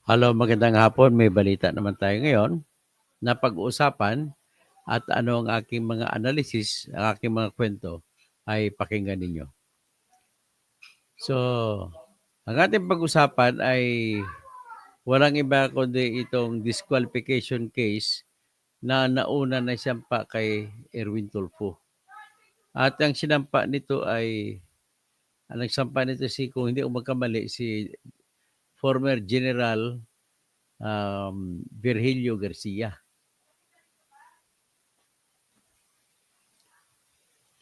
Hello, magandang hapon. May balita naman tayo ngayon na pag-uusapan at ano ang aking mga analysis, ang aking mga kwento ay pakinggan ninyo. So, ang ating pag-usapan ay walang iba kundi itong disqualification case na nauna na sinampa kay Erwin Tulfo. At ang sinampa nito ay, ang nagsampa nito si, kung hindi ako magkamali, si former General Virgilio Garcia.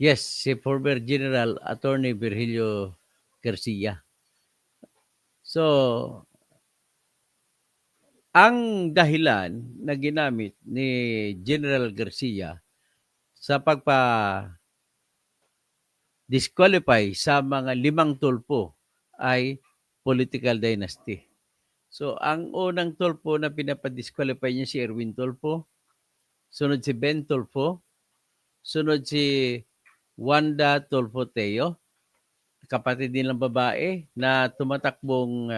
Yes, si former General Attorney Virgilio Garcia. So, ang dahilan na ginamit ni General Garcia sa pagpa-disqualify sa mga 5 tulpo ay political dynasty. So, ang unang tulpo na pinapa-disqualify niya si Erwin Tulfo, sunod si Ben Tulfo, sunod si Wanda Tulfo Teo, kapatid nilang babae na tumatakbong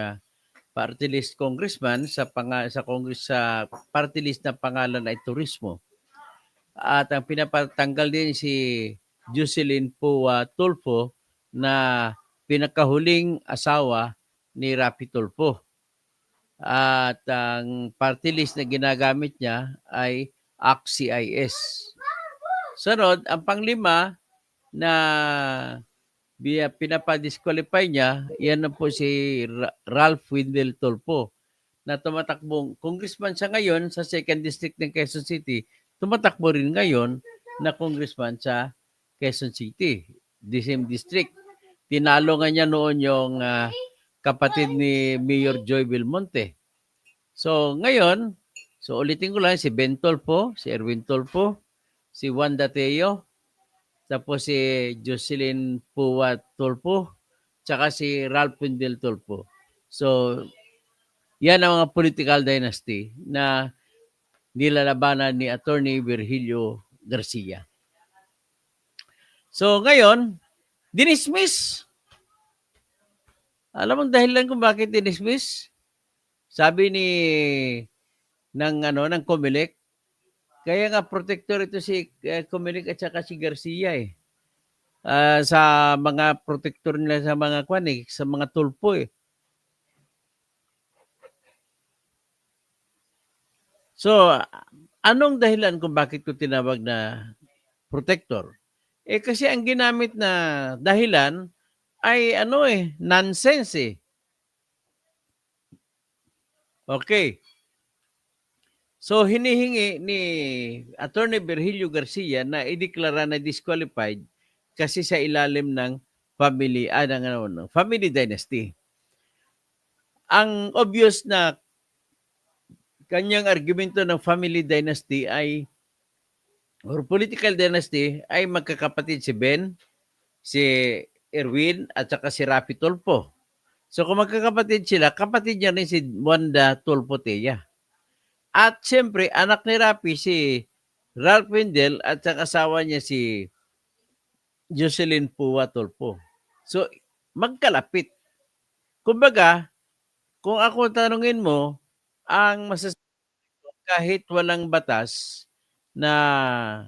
party list congressman sa Congress sa party list na pangalan ay turismo. At ang pinapatanggal din si Jocelyn Pua Tulfo na pinakahuling asawa ni Rapi Tulfo. At ang party list na ginagamit niya ay ACT-CIS. Sunod, ang panglima na pinapa-disqualify niya, yan na po si Ralph Windel Tulfo na tumatakbong congressman siya ngayon sa 2nd District ng Quezon City. Tumatakbo rin ngayon na congressman sa Quezon City, the same district. Tinalo nga niya noon yung kapatid ni Mayor Joy Belmonte. So ngayon, so ulitin ko lang, si Ben Tulfo, si Erwin Tulfo, si Wanda Teo, tapos si Jocelyn Pua Tulfo, tsaka si Ralph Windel Tulfo. So, yan ang mga political dynasty na nilalabanan ni Attorney Virgilio Garcia. So, ngayon, dinismiss. Alam mo dahilan kung bakit dinismiss? Sabi ng COMELEC, kaya nga protector ito si COMELEC at saka si Garcia eh. Sa mga protector nila sa mga sa mga tulpo eh. So, anong dahilan kung bakit ko tinawag na protector? Kasi ang ginamit na dahilan ay nonsense eh. Okay. So, hinihingi ni Attorney Virgilio Garcia na ideklara na disqualified kasi sa ilalim ng family dynasty. Ang obvious na kanyang argumento ng family dynasty ay or political dynasty ay magkakapatid si Ben, si Erwin at saka si Rapi Tulfo. So kung magkakapatid sila, kapatid niya rin si Wanda Tulfo Teo. At siyempre, anak ni Rapi si Ralph Windel at saka asawa niya si Jocelyn Pua Tulfo. So, magkalapit. Kumbaga, kung ako tanungin mo, ang masasabi kahit walang batas na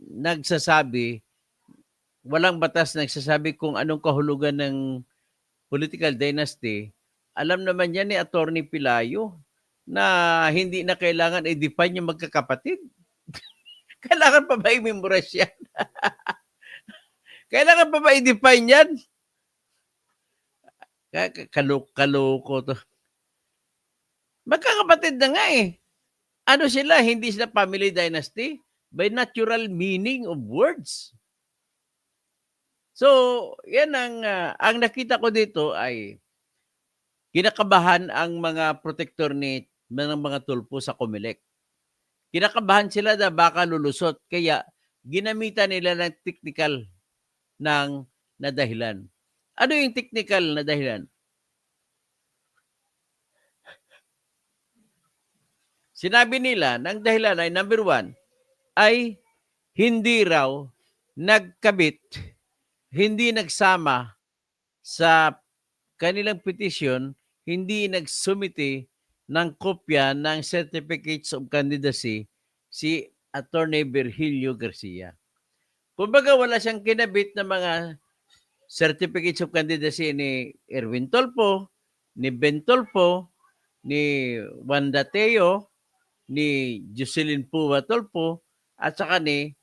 nagsasabi, walang batas na nagsasabi kung anong kahulugan ng political dynasty, alam naman yan ni Attorney Pilayo na hindi na kailangan i-define yung magkakapatid. Kailangan pa ba i-memorize yan? Kailangan pa ba i-define yan? Kaloko to. Magkakapatid na nga eh. Ano sila? Hindi sila family dynasty? By natural meaning of words. So, yan ang nakita ko dito ay kinakabahan ang mga protector ng mga tulpo sa COMELEC. Kinakabahan sila na baka lulusot. Kaya ginamitan nila ng technical na dahilan. Ano yung technical na dahilan? Sinabi nila ng dahilan ay number 1 ay hindi raw nagkabit, hindi nagsama sa kanilang petition hindi nagsumite ng kopya ng certificates of candidacy si Attorney Virgilio Garcia. Kumbaga wala siyang kinabit na mga certificates of candidacy ni Erwin Tolpo, ni Ben Tolpo, ni Wanda Teo, ni Jocelyn Pua Tolpo, at saka ni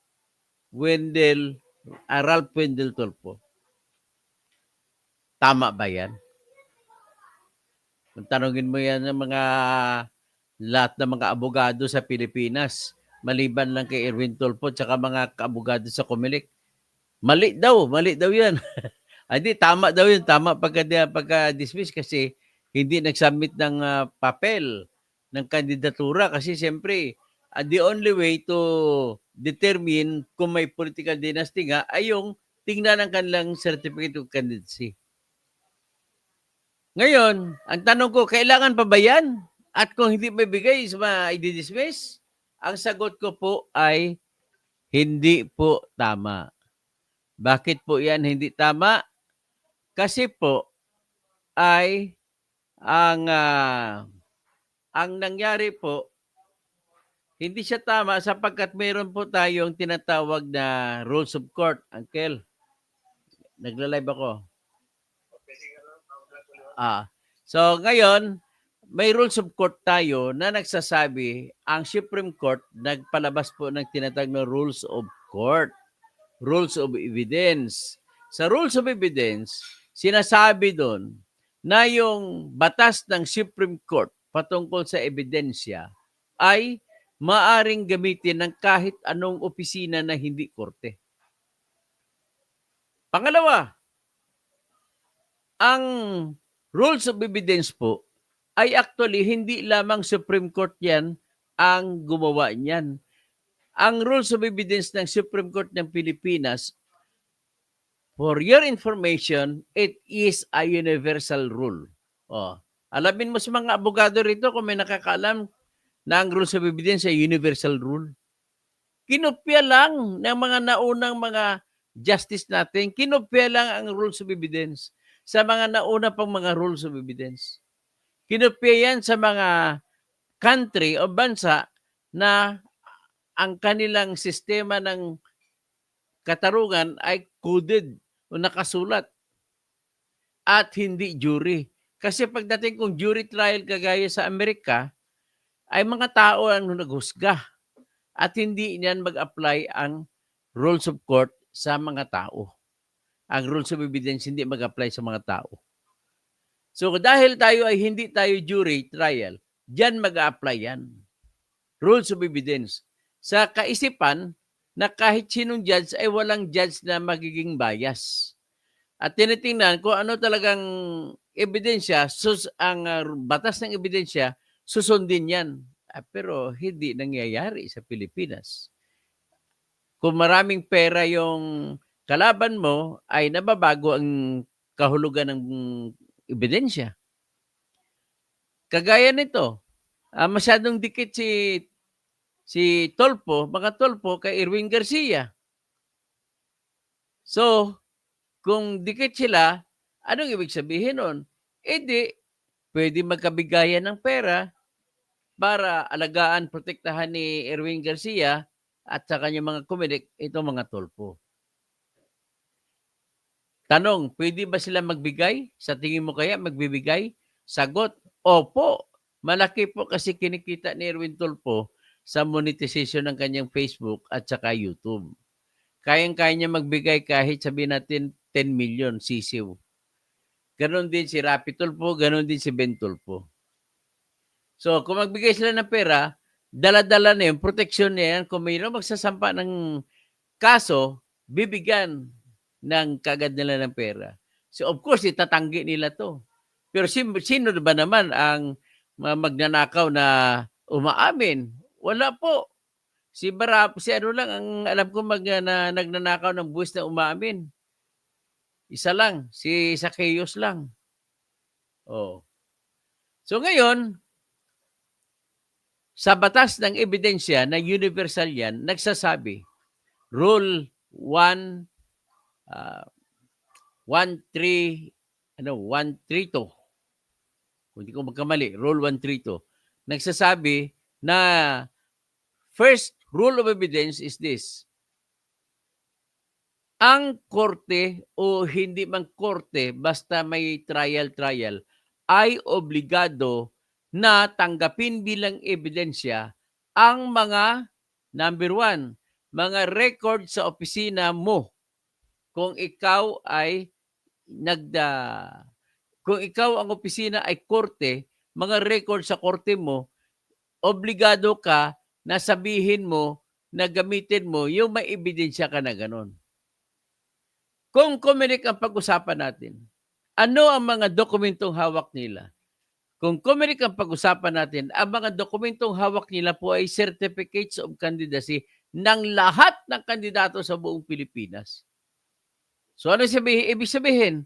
Ralph Wendell Tolpo. Tama ba yan? Kung tanongin mo yan ng lahat ng mga abogado sa Pilipinas, maliban lang kay Erwin Tolpo at saka mga kaabogado sa Comelec, mali daw yan. Hindi, tama daw yun, tama pagka-dismiss kasi hindi nag-submit ng papel ng kandidatura kasi siyempre, the only way to determine kung may political dynasty nga ay yung tingnan ang kanilang certificate of candidacy. Ngayon, ang tanong ko, kailangan pa ba yan? At kung hindi maibigay, i-dismiss? Ang sagot ko po ay hindi po tama. Bakit po yan hindi tama? Kasi po ay ang nangyari po, hindi siya tama sapagkat meron po tayong tinatawag na rules of court. Uncle, nagla-live ako. So ngayon, may rules of court tayo na nagsasabi ang Supreme Court nagpalabas po ng tinatawag na rules of court, rules of evidence. Sa rules of evidence, sinasabi doon na yung batas ng Supreme Court patungkol sa ebidensya ay maaring gamitin ng kahit anong opisina na hindi korte. Pangalawa, ang rules of evidence po ay actually hindi lamang Supreme Court yan ang gumawa niyan. Ang rules of evidence ng Supreme Court ng Pilipinas, for your information, it is a universal rule. Alamin mo sa mga abogado rito kung may nakakaalam na ang rules of evidence ay universal rule. Kinopya lang ng mga naunang mga justice natin, kinopya lang ang rules of evidence sa mga nauna pang mga rules of evidence. Kinopya yan sa mga country o bansa na ang kanilang sistema ng katarungan ay coded o nakasulat at hindi jury. Kasi pagdating kung jury trial kagaya sa Amerika, ay mga tao ang naghusga at hindi niyan mag-apply ang rules of court sa mga tao. Ang rules of evidence hindi mag-apply sa mga tao. So dahil tayo ay hindi tayo jury trial, diyan mag-a-apply yan. Rules of evidence. Sa kaisipan na kahit sinong judge ay walang judge na magiging bias. At tinitingnan kung ano talagang ebidensya, ang batas ng ebidensya, susundin yan. Pero hindi nangyayari sa Pilipinas. Kung maraming pera yung kalaban mo, ay nababago ang kahulugan ng ebidensya. Kagaya nito, masyadong dikit si Tolpo, mga Tolpo kay Erwin Garcia. So, kung dikit sila, anong ibig sabihin nun? Di, pwede magkabigayan ng pera para alagaan, protektahan ni Erwin Garcia at sa kanyang mga kumilik, itong mga Tolpo. Tanong, pwede ba sila magbigay? Sa tingin mo kaya magbibigay? Sagot, opo. Malaki po kasi kinikita ni Erwin Tolpo sa monetization ng kanyang Facebook at saka YouTube. Kayang-kaya niya magbigay kahit sabihin natin 10 million sisiw. Ganon din si Rapi Tolpo, ganon din si Ben Tolpo. So, kung magbigay sila ng pera, dala-dala na yun, protection na yan. Kung mayroon magsasampa ng kaso, bibigyan ng kagad nila ng pera. So, of course, itatanggi nila to. Pero sino ba naman ang magnanakaw na umaamin? Wala po. Si ano lang, ang alam ko nagnanakaw ng buwis na umaamin. Isa lang, si Zacchaeus lang. So ngayon, sa batas ng ebidensya na universal yan, nagsasabi, Rule 132. kung hindi ko magkamali, Rule 132, nagsasabi na first rule of evidence is this: ang korte o hindi man korte, basta may trial, ay obligado na tanggapin bilang ebidensya ang mga, number 1, mga record sa opisina mo. Kung ikaw ay kung ikaw ang opisina ay korte, mga record sa korte mo, obligado ka na sabihin mo, na gamitin mo yung may ebidensya ka na gano'n. Kung COMELEC ang pag-usapan natin, ano ang mga dokumentong hawak nila? Kung COMELEC ang pag-usapan natin, ang mga dokumentong hawak nila po ay certificates of candidacy ng lahat ng kandidato sa buong Pilipinas. So ano ibig sabihin?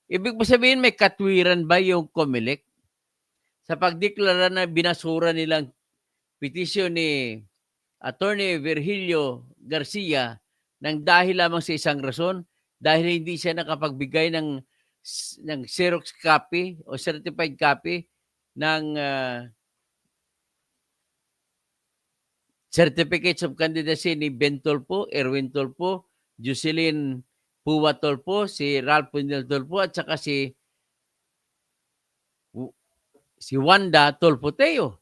Ibig sabihin may katwiran ba yung COMELEC sa pagdeklara na binasura nilang petisyon ni Attorney Virgilio Garcia ng dahil lamang sa isang rason, dahil hindi siya nakapagbigay ng Xerox copy o certified copy ng certificates of candidacy ni Ben Tolpo, Erwin Tolpo, Jocelyn Puwa Tolpo, si Ralph Pindel Tolpo, at saka si Wanda Tolpo Teo.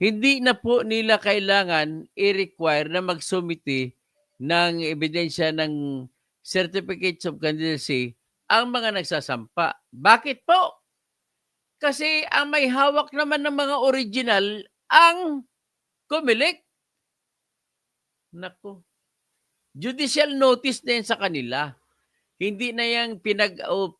Hindi na po nila kailangan i-require na magsumiti ng ebidensya ng certificates of candidacy ang mga nagsasampa. Bakit po? Kasi ang may hawak naman ng mga original ang COMELEC. Naku. Judicial notice na yan sa kanila. Hindi na yan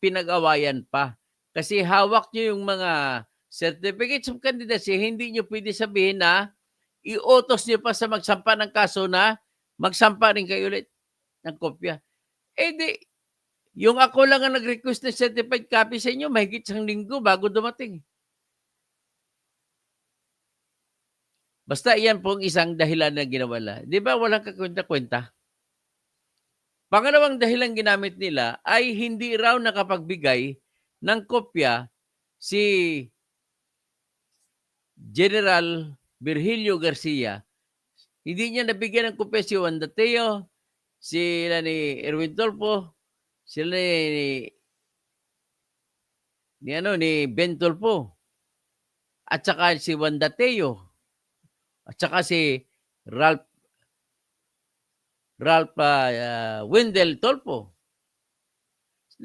pinag-awayan pa. Kasi hawak nyo yung mga certificates of candidacy, hindi nyo pwede sabihin na i-utos nyo pa sa magsampa ng kaso na magsampa rin kayo ulit ng kopya. Eh di, yung ako lang ang nag-request ng certified copy sa inyo, mahigit isang linggo bago dumating. Basta iyan pong isang dahilan na ginawala. Di ba walang kakwenta-kwenta? Pangalawang dahilan ginamit nila ay hindi raw nakapagbigay ng kopya si General Virgilio Garcia. Hindi niya nabigyan ng kopya si Wanda Teo, sila ni Erwin Tolpo, sila ni Ben Tolpo, at saka si Wanda Teo, at saka si Ralph Wendell Tolpo.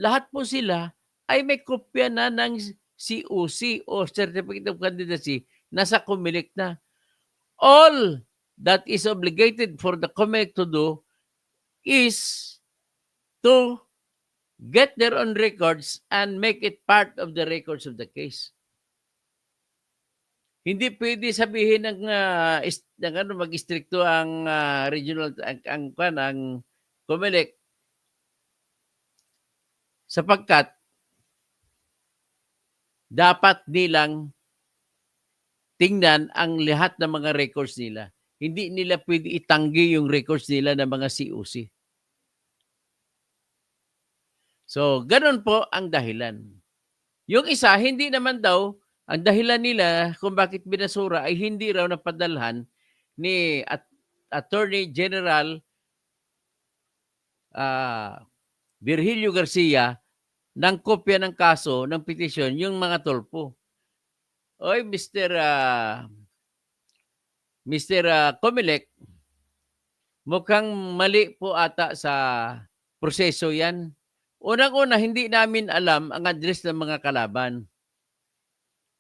Lahat po sila ay may kopya na ng COC o Certificate of Candidacy nasa COMELEC na. All that is obligated for the COMELEC to do is to get their own records and make it part of the records of the case. Hindi pwede sabihin ng mag-istrikto ang regional ang COMELEC sapagkat dapat nilang tingnan ang lahat ng mga records nila. Hindi nila pwede itanggi yung records nila ng mga COC. So, ganun po ang dahilan. Yung isa, hindi naman daw, ang dahilan nila kung bakit binasura ay hindi raw napadalhan ni Attorney General Virgilio Garcia ng kopya ng kaso, ng petisyon, yung mga Tolpo. Oy, Mr. COMELEC, mukhang mali po ata sa proseso yan. Unang-una, hindi namin alam ang address ng mga kalaban.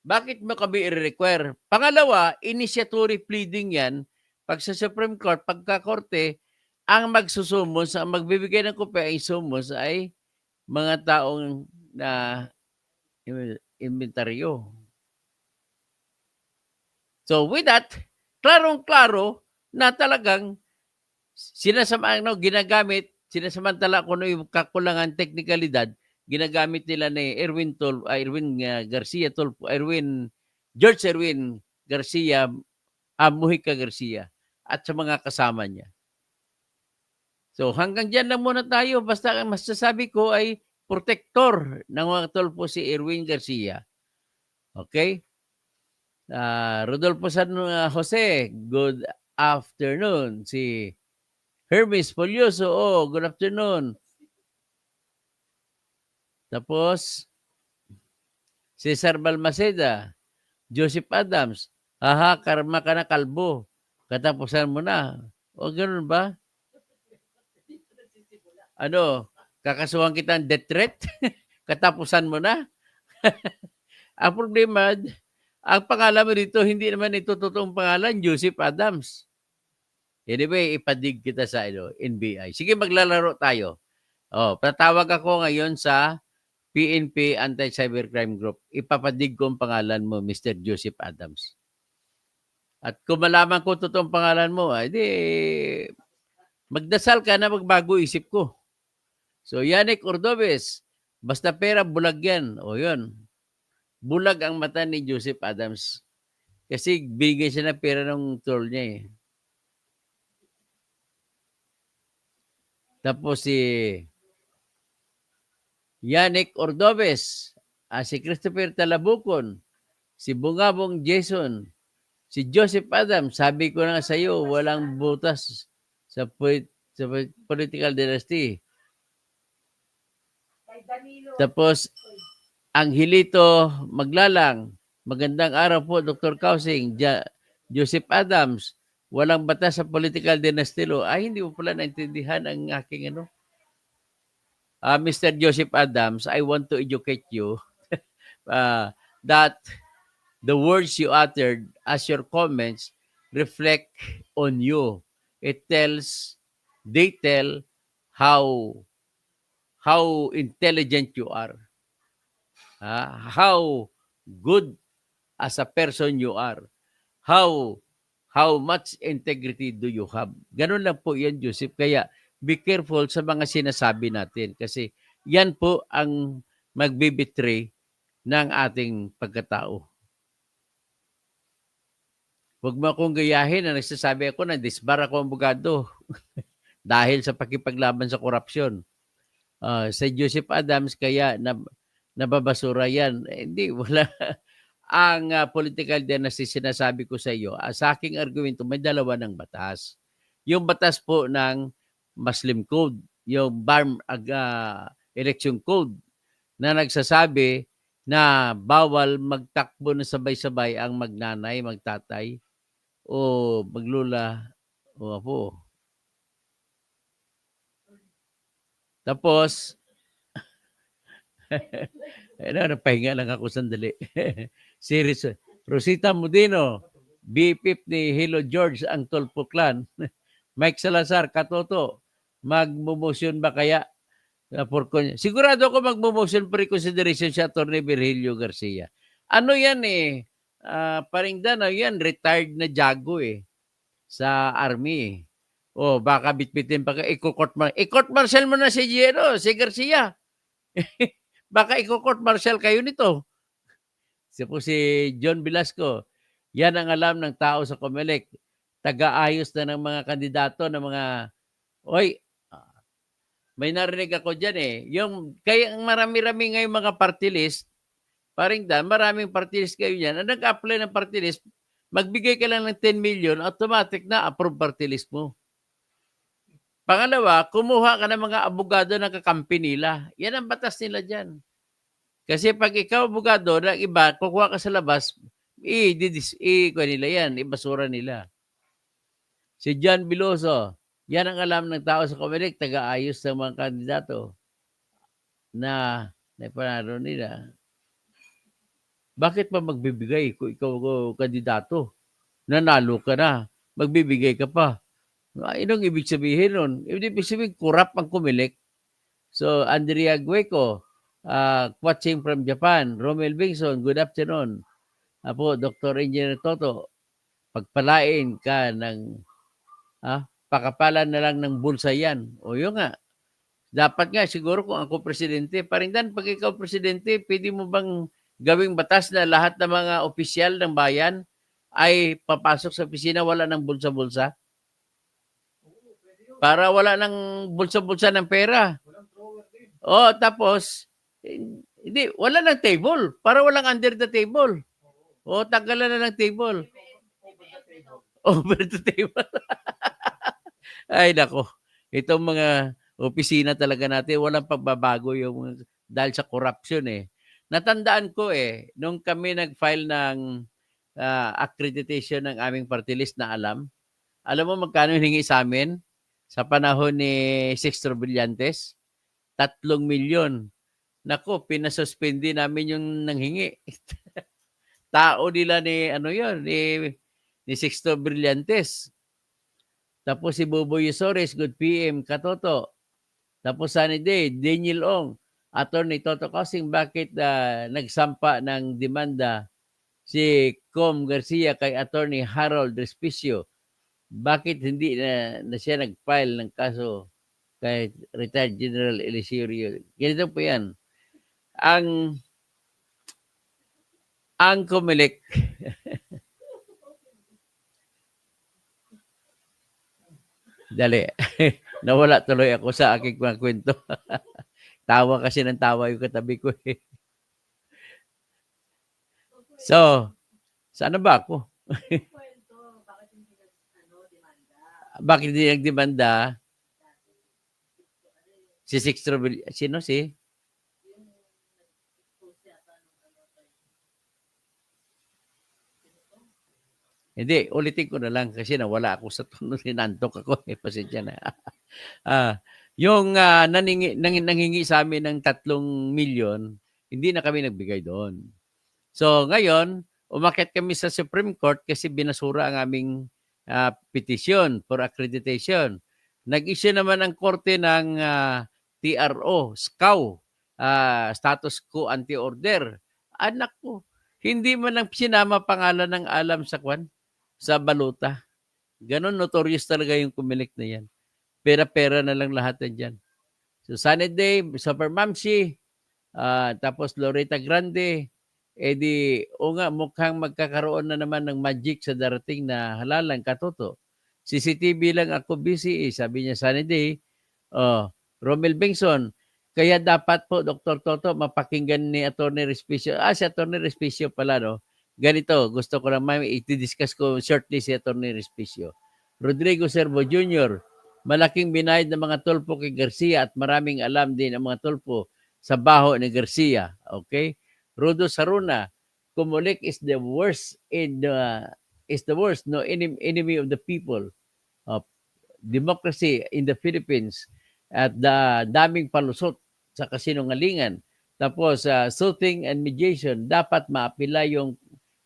Bakit mo kami i-require? Pangalawa, initiatory pleading yan. Pag sa Supreme Court, pagkakorte, ang magsusumos, ang magbibigay ng kopya ay sumos ay mga taong na inventaryo. So with that, klarong-klaro na talagang sinasamantala kung ano yung kakulangan teknikalidad, ginagamit nila ni George Erwin Garcia, Mujica Garcia, at sa mga kasama niya. So hanggang dyan lang muna tayo. Basta ang masasabi ko ay protector ng mga tulpo si Erwin Garcia. Okay? Rodolfo San Jose, good afternoon. Si Hermes Polioso, good afternoon. Tapos, Cesar Balmaceda, Joseph Adams, karma ka na kalbo. Katapusan mo na. O ganun ba? Ano, kakasuhan kita ng death threat? Katapusan mo na? Ang problema, ang pangalan mo dito, hindi naman ito totoong pangalan, Joseph Adams. Anyway, ipadig kita sa NBI. Sige, maglalaro tayo. Tatawag ako ngayon sa PNP Anti-Cybercrime Group. Ipapadig ko ang pangalan mo, Mr. Joseph Adams. At kung malaman ko totoong pangalan mo, di magdasal ka na magbago isip ko. So, Yannick Ordovez, basta pera, bulag yan. O yun, bulag ang mata ni Joseph Adams. Kasi bigay siya ng pera ng troll niya eh. Tapos si Yannick Ordovez, si Christopher Talabucon, si Bungabong Jason, si Joseph Adams, sabi ko na sa iyo, walang butas sa political dynasty. Tapos, Angelito Maglalang, magandang araw po, Dr. Kausing, Joseph Adams, walang batas sa political dynasty law. Ay, hindi mo pala naintindihan ang aking Mr. Joseph Adams, I want to educate you that the words you uttered as your comments reflect on you. They tell how intelligent you are. How good as a person you are. How much integrity do you have? Ganun lang po yan, Joseph. Kaya be careful sa mga sinasabi natin kasi yan po ang magbibitray ng ating pagkatao. Huwag mo akong gayahin na nagsasabi ako na disbar ako abogado dahil sa pakipaglaban sa korupsyon. Sa Joseph Adams kaya nababasura yan. Hindi, wala. Ang political dynasty sinasabi ko sa iyo, sa aking argumento, may dalawa ng batas. Yung batas po ng Muslim Code, yung BARM Election Code na nagsasabi na bawal magtakbo na sabay-sabay ang magnanay, magtatay, o maglula, o apo. Tapos, napahinga lang ako sandali. Series, Rosita Modino, BPIP ni Hilo George, ang Tulpo Clan. Mike Salazar, Katoto, magmumosyon ba kaya? Sigurado ako magmumosyon for reconsideration si Atty. Virgilio Garcia. Ano yan eh? Paring Danaw yan, retired na jago eh. Sa army eh. Baka bitbitin pa ka. I-court martial mo na si Garcia. Baka i-court martial kayo nito. Si John Velasco, yan ang alam ng tao sa COMELEC. Taga-ayos na ng mga kandidato, ng mga, may narinig ako dyan eh. Kaya marami-rami ngayon mga party list, paring Dan, maraming party list kayo yan. Ang nag-apply ng party list, magbigay ka lang ng 10 million, automatic na approve party list mo. Pangalawa, kumuha ka ng mga abogado ng kakampi nila. Yan ang batas nila dyan. Kasi pag ikaw abogado ng iba, kukuha ka sa labas, nila yan, ibasura nila. Si John Biloso, yan ang alam ng tao sa COMELEC, taga-ayos ng mga kandidato na panalo nila. Bakit pa magbibigay kung ikaw kandidato? Nanalo ka na, magbibigay ka pa. Anong ibig sabihin nun? Ibig sabihin, kurap ang COMELEC. So, Andrea Gueco, watching from Japan. Romel Bingson, good afternoon. Dr. Engineer Toto, pagpalain ka ng pakapalan na lang ng bulsa yan. Yun nga. Dapat nga siguro kung ako presidente, paring Dan, pag ikaw presidente, pwede mo bang gawing batas na lahat ng mga opisyal ng bayan ay papasok sa opisina, wala ng bulsa-bulsa? Para wala ng bulsa-bulsa ng pera. Oh, tapos hindi, wala ng table. Para walang under the table. Oh, tanggalan na ng table. Over the table. Ay nako, itong mga opisina talaga natin walang pagbabago yung dahil sa corruption, eh. Natandaan ko, nung kami nag-file ng, accreditation ng aming party list na alam mo magkano hiningi sa'min sa panahon ni Sixto Brillantes? 3,000,000. Naku, pinasuspindi namin yung nanghingi. Tao nila ni ano yun, ni Sixto Brillantes. Tapos si Boboy Yusores, good PM, Katoto. Tapos Sunny Day, Daniel Ong, Attorney Toto Cosing, bakit nagsampa ng demanda si Com Garcia kay Attorney Harold Respicio? Bakit hindi na siya nag-file ng kaso kay retired General Eliserio? Ganito po yan. Ang COMELEC, dali, nawala tuloy ako sa aking mga kwento. Tawa kasi ng tawa yung katabi ko. So, saan na ba ako? Bakit hindi nagdemanda? Si Sixto sino si? Hindi, ulitin ko na lang kasi nawala ako sa tunog, sinantok ako, pasensya na. Yung nanghingi sa amin ng 3,000,000, hindi na kami nagbigay doon. So ngayon, umakyat kami sa Supreme Court kasi binasura ang aming petition for accreditation. Nag-issue naman ang korte ng TRO, SCAO, Status Quo Anti-Order. Anak ko, hindi man lang sinama pangalan ng alam sa baluta. Ganon notorious talaga yung COMELEC na yan. Pera-pera na lang lahat na dyan. So Sunny Day, Super Mamsi, tapos Loretta Grande, o nga, mukhang magkakaroon na naman ng magic sa darating na halalan, Katoto. CCTV lang ako busy, sabi niya Sunny Day. Romel Bengson, kaya dapat po, Dr. Toto, mapakinggan ni Atty. Respicio. Si Atty. Respicio pala, no? Ganito, gusto ko lang i-discuss ko shortly si Atty. Respicio. Rodrigo Servo Jr., malaking binayad ng mga tulpo kay Garcia at maraming alam din ang mga tulpo sa baho ni Garcia. Okay? Rodo Saruna, COMELEC is the worst no enemy of the people. Democracy in the Philippines at daming palusot sa kasinungalingan. Tapos soothing and mediation, dapat maapila yung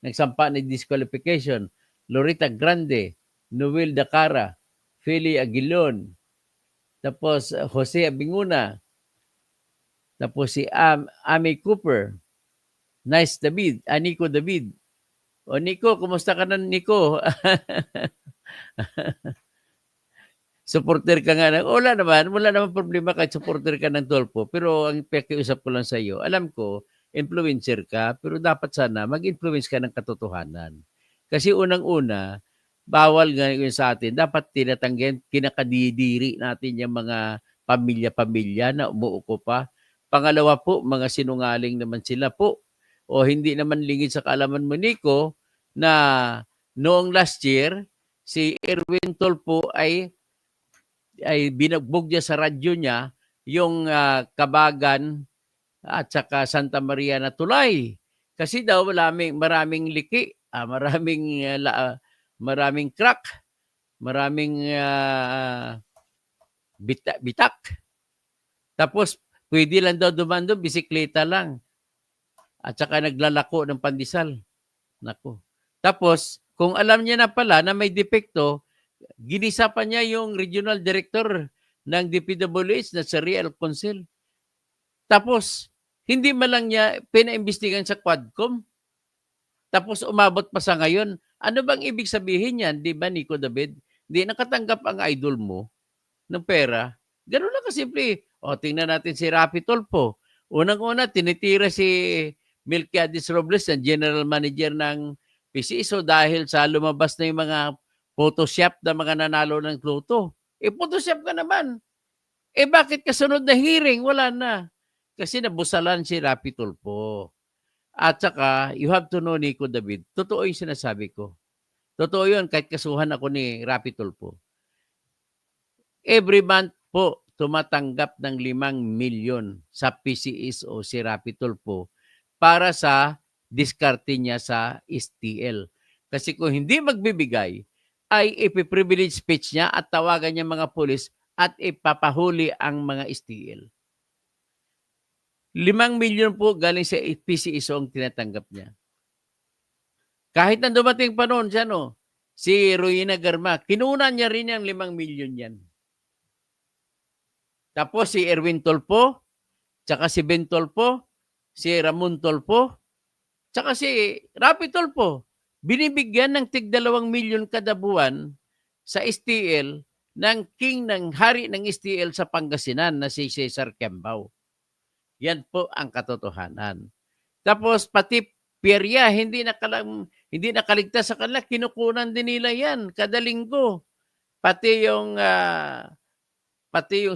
nagsampa ni disqualification. Loretta Grande, Noel Dacara, Philly Aguilon, tapos Jose Abinguna, tapos si Amy Cooper, Nice David, Nico David. O Nico, kumusta ka na, Nico? Supporter ka nga ng, wala naman problema kahit supporter ka ng Tulpo. Pero ang pakiusap ko lang sa iyo, alam ko, influencer ka, pero dapat sana mag-influence ka ng katotohanan. Kasi unang-una, bawal nga yun sa atin. Dapat tinatanggihan, kinakadidiri natin yung mga pamilya-pamilya na umuuko pa. Pangalawa po, mga sinungaling naman sila po. O hindi naman lingid sa kaalaman mo, Nico, na noong last year, si Erwin Tulfo ay binagbog niya sa radyo niya yung Kabagan at saka Santa Maria na tulay. Kasi daw maraming liki, maraming crack, maraming bitak. Tapos pwede lang daw dumaan doon, bisikleta lang. At saka naglalako ng pandesal. Nako. Tapos kung alam niya na pala na may depekto, ginisa pa niya yung regional director ng DPWH na si Riel Consel. Tapos, hindi man lang niya pinaimbestigan sa Quadcom. Tapos umabot pa sa ngayon. Ano bang ibig sabihin yan? Di ba, Nico David? Hindi nakatanggap ang idol mo ng pera. Ganun lang kasimple. O, tingnan natin si Rapi Tulfo. Unang-una, tinitira si Melquiades Robles, ang general manager ng PCSO dahil sa lumabas na yung mga Photoshop na mga nanalo ng Pluto. Photoshop ka naman. Bakit kasunod na hearing wala na? Kasi nabusalan si Rapi Tulfo. At saka, you have to know, Nico David, totoo yung sinasabi ko. Totoo yun, kahit kasuhan ako ni Rapi Tulfo. Every month po, tumatanggap ng 5 milyon sa PCSO si Rapi Tulfo para sa diskarte niya sa STL. Kasi kung hindi magbibigay, ay ipiprivilege speech niya at tawagan niya mga pulis at ipapahuli ang mga STL. 5 milyon po galing sa PCSO ang tinatanggap niya. Kahit na dumating pa noon siya, no, si Royina Garma, kinunan niya rin yung 5 milyon yan. Tapos si Erwin Tulfo, tsaka si Ben Tulfo, si Ramon Tulfo, tsaka si Rapi Tulfo, binibigyan ng tig 2 milyon kada buwan sa STL ng king ng hari ng STL sa Pangasinan na si Cesar Kiambao. Yan po ang katotohanan. Tapos pati Pierya, hindi nakaligtas sa kanila, kinukunan din nila yan kada linggo. Pati yung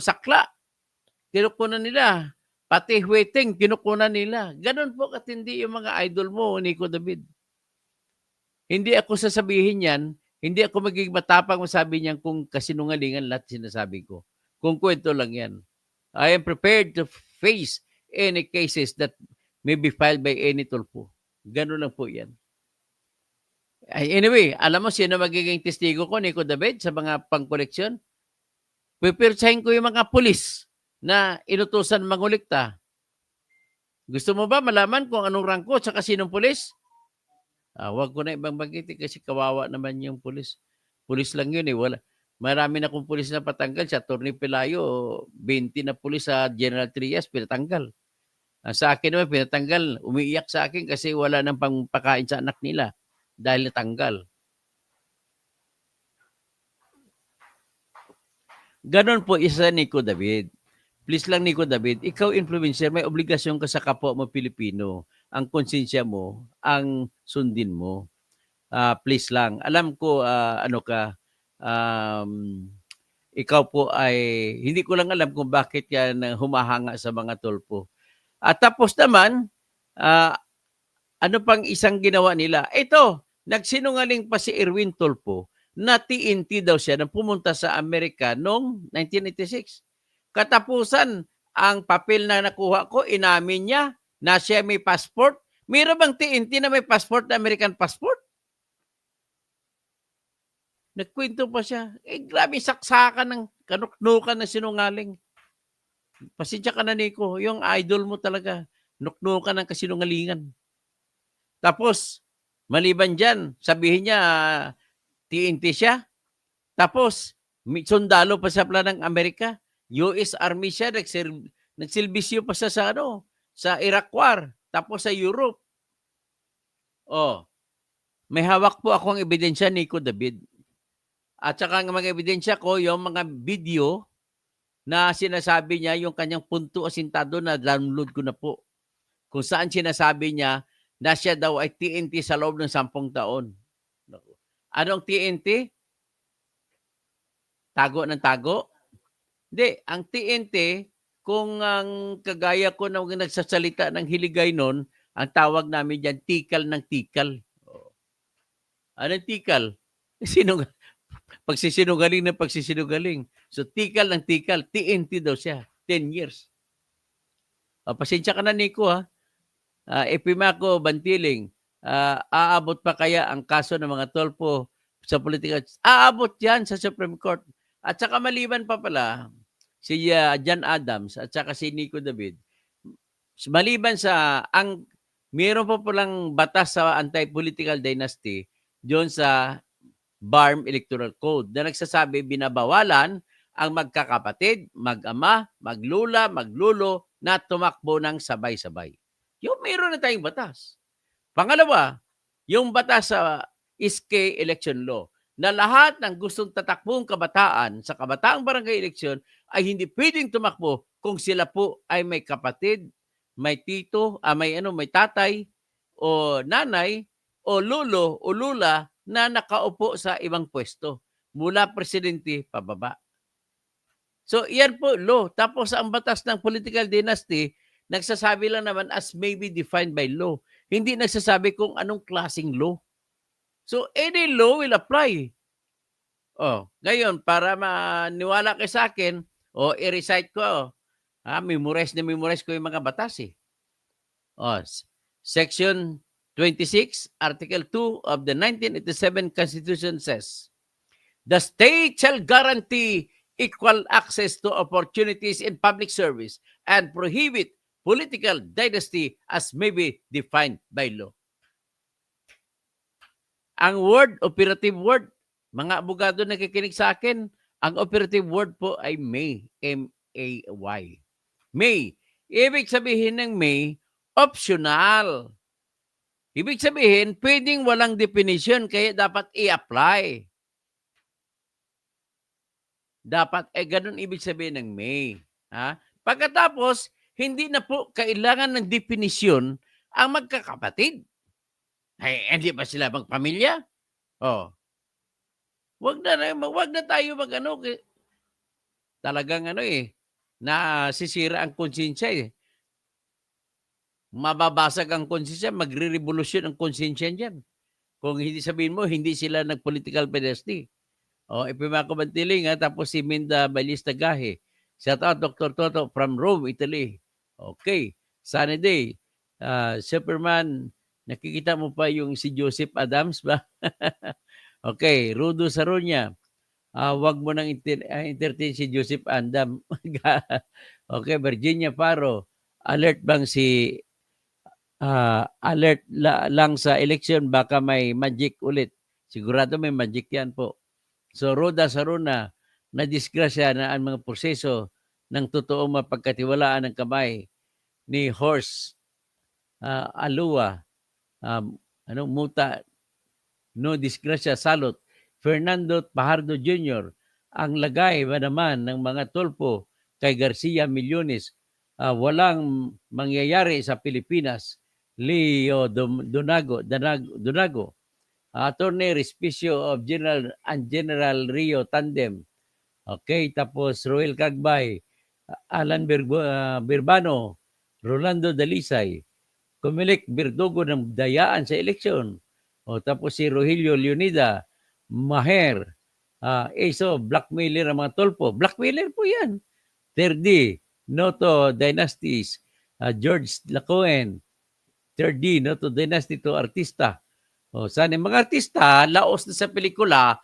sakla, kinukunan nila. Pati Huweteng, kinukunan nila. Ganon po katindi yung mga idol mo, Nico David. Hindi ako sasabihin yan, hindi ako magiging matapang masabi niyan kung kasinungalingan lahat sinasabi ko. Kung kwento lang yan. I am prepared to face any cases that may be filed by any Tulfo. Ganon lang po yan. Anyway, alam mo sino magiging testigo ko, Nico David, sa mga pang-koleksyon? Pipirsahin ko yung mga pulis na inutusan mangulikta. Gusto mo ba malaman kung anong rangko at sinong pulis? Wag ko na ibang banggitin kasi kawawa naman yung pulis. Pulis lang yun eh. Marami na kong pulis na patanggal. Sa Atty. Pelayo, 20 na pulis sa General Trias, pinatanggal. Sa akin naman, pinatanggal. Umiiyak sa akin kasi wala nang pangpakain sa anak nila dahil natanggal. Ganon po isa Nico David. Please lang Nico David, ikaw influencer, may obligasyon ka sa kapwa mo Pilipino. Ang konsensya mo, ang sundin mo. Please lang. Alam ko ikaw po ay hindi ko lang alam kung bakit yan humahanga sa mga Tulfo. At tapos naman, ano pang isang ginawa nila? Ito, nagsinungaling pa si Erwin Tulfo na TNT daw siya nang pumunta sa Amerika noong 1986. Katapusan, ang papel na nakuha ko, inamin niya na siya may passport. Mayroon bang TNT na may passport na American passport? Nagkwento pa siya. Grabe saksakan ng kanuknukan na sinungaling. Pasensya ka na, Nico. Yung idol mo talaga. Nuknukan ng kasinungalingan. Tapos, maliban dyan, sabihin niya, TNT siya. Tapos, sundalo pa sa plan ng Amerika. US Army siya, nagsilbisyo pa siya sa Iraq War. Tapos sa Europe. May hawak po akong ebidensya, Nico David. At saka ang mga ebidensya ko, yung mga video na sinasabi niya, yung kanyang punto asintado na download ko na po. Kung saan sinasabi niya na siya daw ay TNT sa loob ng 10 taon. Anong TNT? Tago ng tago? Hindi. Ang TNT, kung ang kagaya ko na nagsasalita ng hiligay nun, ang tawag namin dyan, tikal ng tikal. Anong tikal? Pagsisinungaling ng pagsisinungaling. So, tikal ng tikal. TNT daw siya. 10 years. Pasensya ka na, Nico, ha? Epimako Bantiling, aabot pa kaya ang kaso ng mga Tulfo sa politika? Aabot yan sa Supreme Court. At saka maliban pa pala, si John Adams at saka si Nico David, maliban sa, mayroon pa palang batas sa anti-political dynasty doon sa BARM Electoral Code na nagsasabi binabawalan ang magkakapatid, mag-ama, maglula, maglulo na tumakbo ng sabay-sabay. Yung mayroon na tayong batas. Pangalawa, yung batas sa SK election law na lahat ng gustong tatakbong kabataan sa kabataang barangay eleksyon ay hindi pwedeng tumakbo kung sila po ay may kapatid, may tito, may tatay o nanay o lolo o lula na nakaupo sa ibang pwesto mula presidente pababa. So, yan po law. Tapos ang batas ng political dynasty, nagsasabi lang naman as may be defined by law. Hindi nagsasabi kung anong klaseng law. So, any law will apply. Oh, ngayon para maniwala kayo sa akin, i-recite ko, memorize ko yung mga batas, eh. Section 26, Article 2 of the 1987 Constitution says, "The state shall guarantee equal access to opportunities in public service and prohibit political dynasty as may be defined by law." Ang word, operative word, mga abogado nakikinig sa akin, ang operative word po ay may, M-A-Y. May. Ibig sabihin ng may, optional. Ibig sabihin, pwedeng walang definition, kaya dapat i-apply. Dapat, ganun ibig sabihin ng may. Ha? Pagkatapos, hindi na po kailangan ng definisyon ang magkakapatid. Ay, hindi ba sila magpamilya? Oh. Wag na tayo mag-ano. Talagang nasisira ang konsensya, eh. Mababasag ang konsensya, magre-revolusyon ang konsensya niyan. Kung hindi sabihin mo, hindi sila nag-political dynasty. Ipimakabantiling, tapos si Minda Balista Gahe. Shout out, Dr. Toto from Rome, Italy. Okay. Sunny day. Superman, nakikita mo pa yung si Joseph Adams ba? Okay. Rudo Saronia. Wag mo nang entertain si Joseph Andam. Okay. Virginia Faro. Alert bang si alert lang sa election, baka may magic ulit. Sigurado may magic yan po. So, Roda Saruna, na-disgrasya na ang mga proseso ng totoong mapagkatiwalaan ng kamay ni Horst Alua, Muta, no disgrasya salot, Fernando Pajardo Jr., ang lagay ba naman ng mga tulpo kay Garcia Millones, walang mangyayari sa Pilipinas. Leo Donago, Attorney Respicio of General Rio Tandem. Okay, tapos Roel Cagbay, Alan Birbano, Rolando Dalisay, Comelec Birdugo ng dayaan sa eleksyon. Tapos si Rogelio Leonida, Maher, Eso, blackmailer ang mga tolpo. Blackmailer po yan. Terdi, Noto Dynasties, George Lacoen, Terdi, Noto Dynasty to artista. Sana mga artista, laos na sa pelikula,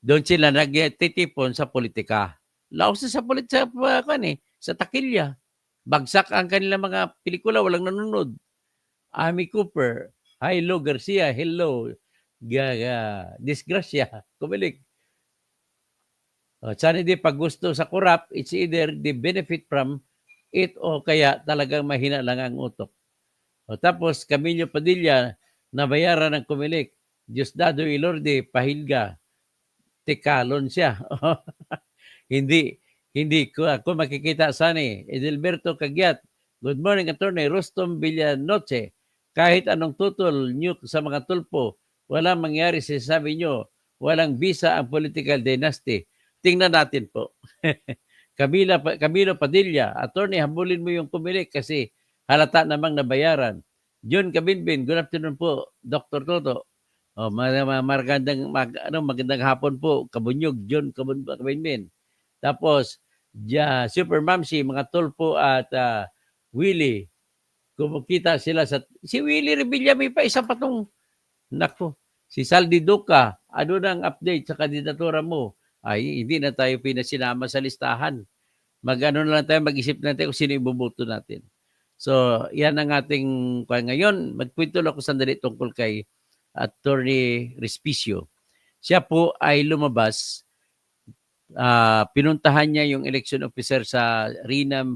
doon sila nagtitipon sa politika. Laos na sa politika, sa takilya. Bagsak ang kanilang mga pelikula, walang nanonood. Amy Cooper, hello Garcia, hello, disgrasya, kumilik. Sana di pag gusto sa corrupt, it's either the benefit from it o kaya talagang mahina lang ang utok. Tapos Camilo Padilla, nabayaran ng kumilik. Diosdado Ilorde, pahilga. Tekalon siya. Hindi ko ako makikita sana eh. Edelberto Cagyat, good morning Attorney Rostom Villanoche. Kahit anong tutol nyo sa mga tulpo, walang mangyari sabi nyo, walang visa ang political dynasty. Tingnan natin po. Camilo Padilla, Attorney, habulin mo yung kumilik kasi halata namang nabayaran. John Kabinbin, good afternoon po, Dr. Toto. Magandang hapon po, Kabunyog, John Kabinbin. Tapos, Super Mamsi, mga tulpo at Willie, kumukita sila si Willie Revilla, may pa isa pa tong, si Saldi Duca, ano nang update sa kandidatura mo? Ay, hindi na tayo pinasinama sa listahan. Na lang tayo, mag-isip natin kung sino iboboto natin. So, yan ang ating ngayon. Magkwento lang ako sandali tungkol kay Attorney Respicio. Siya po ay lumabas, pinuntahan niya yung election officer sa Rina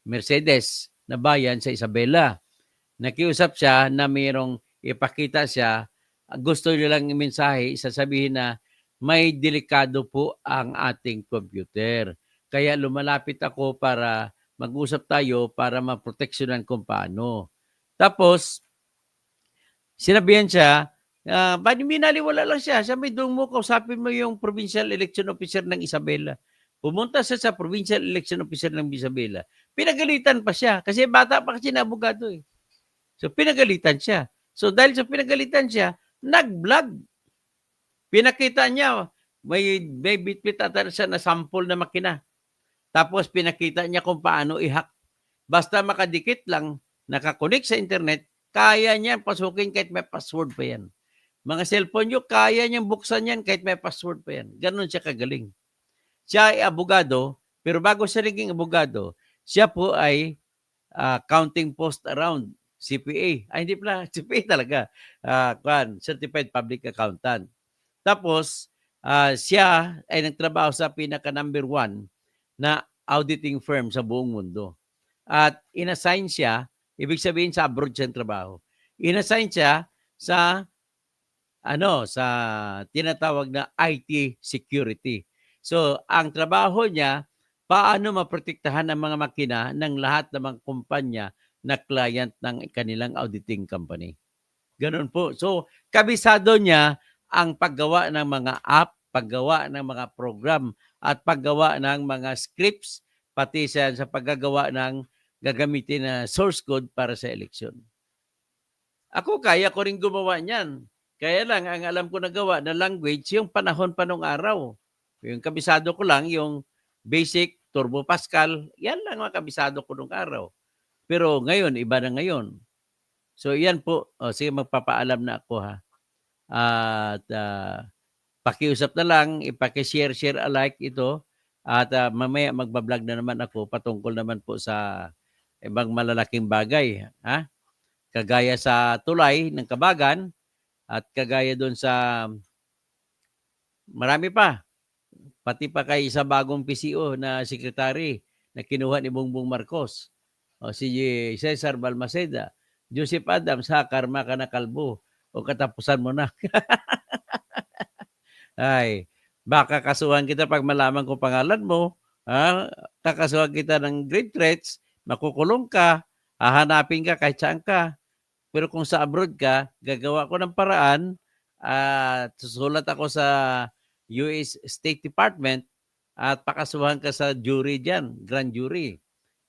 Mercedes na bayan sa Isabela. Nakiusap siya na mayroong ipakita siya, gusto niya lang mensahe, sasabihin na may delikado po ang ating computer. Kaya lumalapit ako para mag-usap tayo para maproteksyonan kung paano. Tapos, sinabihan siya Binaliwala lang siya. Sabi, doon mo, kausapin mo yung provincial election officer ng Isabela. Pumunta siya sa provincial election officer ng Isabela. Pinagalitan pa siya. Kasi bata pa kasi na abogado eh. So, pinagalitan siya. So, dahil sa pinagalitan siya, nag-vlog. Pinakita niya, may bitbit ata siya na sample na makina. Tapos, pinakita niya kung paano i-hack. Basta makadikit lang, nakakonect sa internet, kaya niya pasukin kahit may password pa yan. Mga cellphone nyo, kaya niyang buksan yan kahit may password pa yan. Ganon siya kagaling. Siya ay abogado, pero bago siya naging abogado, siya po ay counting post around, CPA. Ay, hindi pala, CPA talaga. Certified Public Accountant. Tapos, siya ay nagtrabaho sa pinaka number 1 na auditing firm sa buong mundo. At inassign siya, ibig sabihin sa abroad siya trabaho. Inassign siya sa sa tinatawag na IT security. So, ang trabaho niya, paano maprotektahan ang mga makina ng lahat ng mga kumpanya na client ng kanilang auditing company. Ganun po. So, kabisado niya ang paggawa ng mga app, paggawa ng mga program, at paggawa ng mga scripts, pati sa paggagawa ng gagamitin na source code para sa eleksyon. Ako, kaya ko rin gumawa niyan. Kaya lang, ang alam ko na gawa na language, yung panahon pa nung araw. Yung kabisado ko lang, yung basic, Turbo Pascal, yan lang ang kabisado ko nung araw. Pero ngayon, iba na ngayon. So, yan po. Sige, magpapaalam na ako ha. At pakiusap na lang, ipaki-share alike ito. At mamaya magbablog na naman ako patungkol naman po sa ibang malalaking bagay. Ha? Kagaya sa tulay ng Kabagan at kagaya doon sa marami pa. Pati pa kay isa bagong PCO na sekretary na kinuha ni Bongbong Marcos. Si Cesar Balmaceda, Joseph Adams, karma ka na kalbo o katapusan mo na. Ay, baka kasuhan kita pag malaman ko pangalan mo. Kakasuhan kita ng grave threats, makukulong ka, hahanapin ka kahit saan ka. Pero kung sa abroad ka, gagawa ko ng paraan at susulat ako sa US State Department at pakasuhan ka sa jury dyan, grand jury.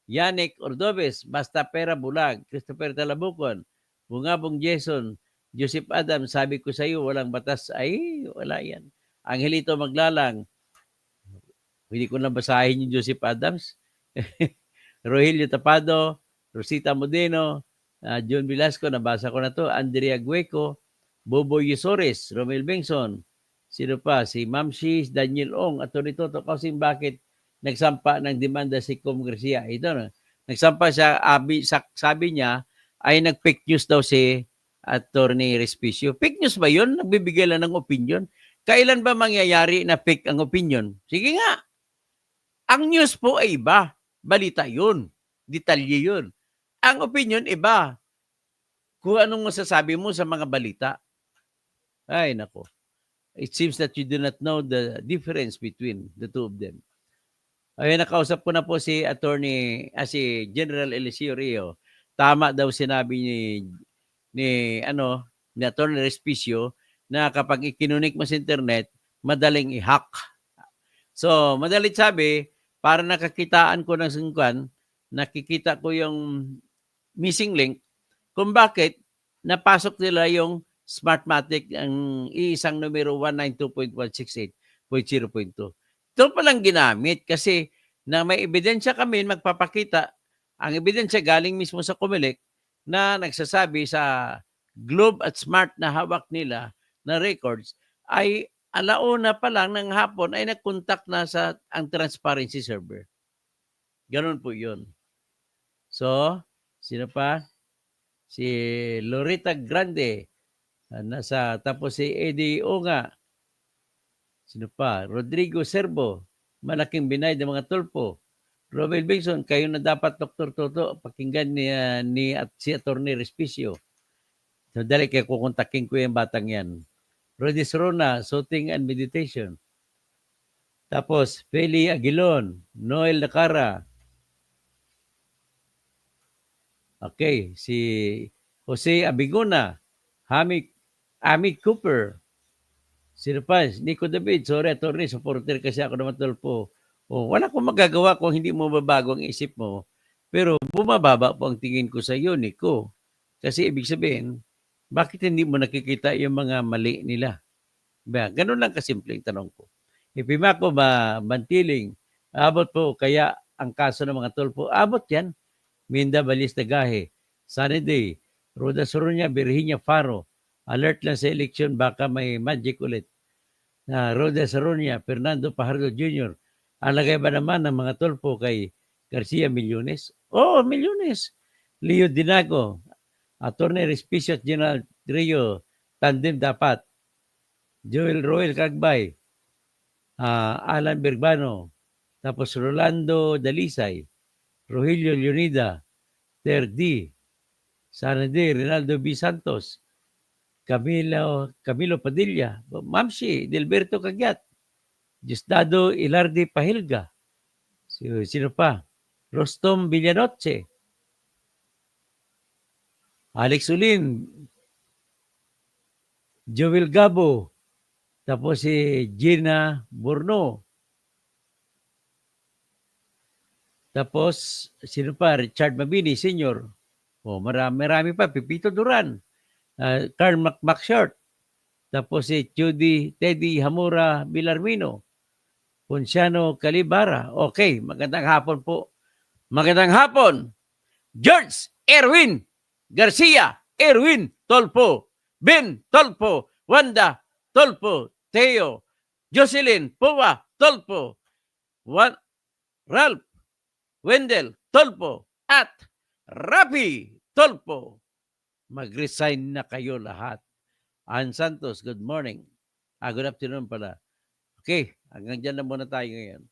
Yannick Ordovez, Basta Pera Bulag, Christopher Talabukon, Bungabong Jason, Joseph Adams, sabi ko sa iyo, walang batas. Ay, wala yan. Angelito Maglalang, hindi ko na basahin yung Joseph Adams. Rogelio Tapado, Rosita Modeno, John Velasco, nabasa ko na to. Andrea Gueco, Bobo Yusores, Romel Bengson, sino pa? Si Ma'am Shis, Daniel Ong, at Toto Kausin, bakit nagsampa ng demanda si Com Garcia? Ito na. Nagsampa siya, sabi niya, ay nag-fake news daw si Attorney Respicio. Fake news ba yun? Nagbibigay lang ng opinion? Kailan ba mangyayari na fake ang opinion? Sige nga. Ang news po ay iba. Balita yun. Detalye yun. Ang opinion, iba. Kung anong masasabi mo sa mga balita. Ay, nako. It seems that you do not know the difference between the two of them. Ay, nakausap ko na po si si General Eliseo Rio. Tama daw sinabi ni Attorney Respicio na kapag ikinunik mo sa internet, madaling i-hack. So, madalit sabi, para nakakitaan ko ng sungkan, nakikita ko yung missing link kung bakit napasok nila yung Smartmatic ang iisang numero 192.168.0.2. Ito palang ginamit kasi na may ebidensya kami magpapakita. Ang ebidensya galing mismo sa COMELEC na nagsasabi sa Globe at Smart na hawak nila na records ay alauna pa lang ng hapon ay nag-contact na sa ang transparency server. Ganun po yun. So, sino pa? Si Loretta Grande. Tapos si Eddie Onga. Sino pa? Rodrigo Serbo. Malaking binay ng mga tulpo. Romel Bengson, kayo na dapat Dr. Toto pakinggan ni si Attorney Respicio. So, dali kayo kukontakin ko yung batang yan. Rodis Rona, Shooting and Meditation. Tapos, Feli Aguilon, Noel Nakara. Okay, si Jose Abiguna, Hamik Ami Cooper. Sino pa? Nico David. Sorry, attorney. Supporter kasi ako naman Tulfo. O, wala akong magagawa kung hindi mo mabago ang isip mo. Pero bumababa po ang tingin ko sa iyo, Nico. Kasi ibig sabihin, bakit hindi mo nakikita yung mga mali nila? Ba, ganun lang kasimpleng tanong ko. Ipimako ba mantiling, abot po kaya ang kaso ng mga Tulfo? Abot yan. Minda Balista Gahe, Sunny Day, Roda Soronia, Virginia Faro, alert lang sa eleksyon, baka may magic ulit. Roda Soronia, Fernando Pajardo Jr., alagay ba naman ng mga Tulfo kay Garcia Millones? Oo, Millones. Leo Dinago, Attorney Respicio at General Trio, tandem dapat. Joel Roel Cagbay, Alan Berbano, tapos Rolando Dalisay, Rogelio Leonida, Terdi, Sanade, Rinaldo B. Santos, Camilo Padilla, Mamsi, Delberto Cagyat, Diosdado Ilardi Pahilga, sino pa? Rostom Villanoche, Alex Ulin, Joel Gabo, tapos si Gina Burno, tapos sino pa? Richard Mabini Sr. Marami pa, Pipito Duran, Carl McShort, tapos si Teddy Hamura Villarmino, Ponciano Calibara. Okay, magandang hapon po. Magandang hapon, George Erwin Garcia, Erwin Tolpo, Ben Tolpo, Wanda Tolpo, Teo, Jocelyn Pua Tolpo, Ralph Wendell Tolpo, at Rapi Tolpo. Mag-resign na kayo lahat. Ann Santos, good morning. Good afternoon pala. Okay, hanggang dyan na muna tayo ngayon.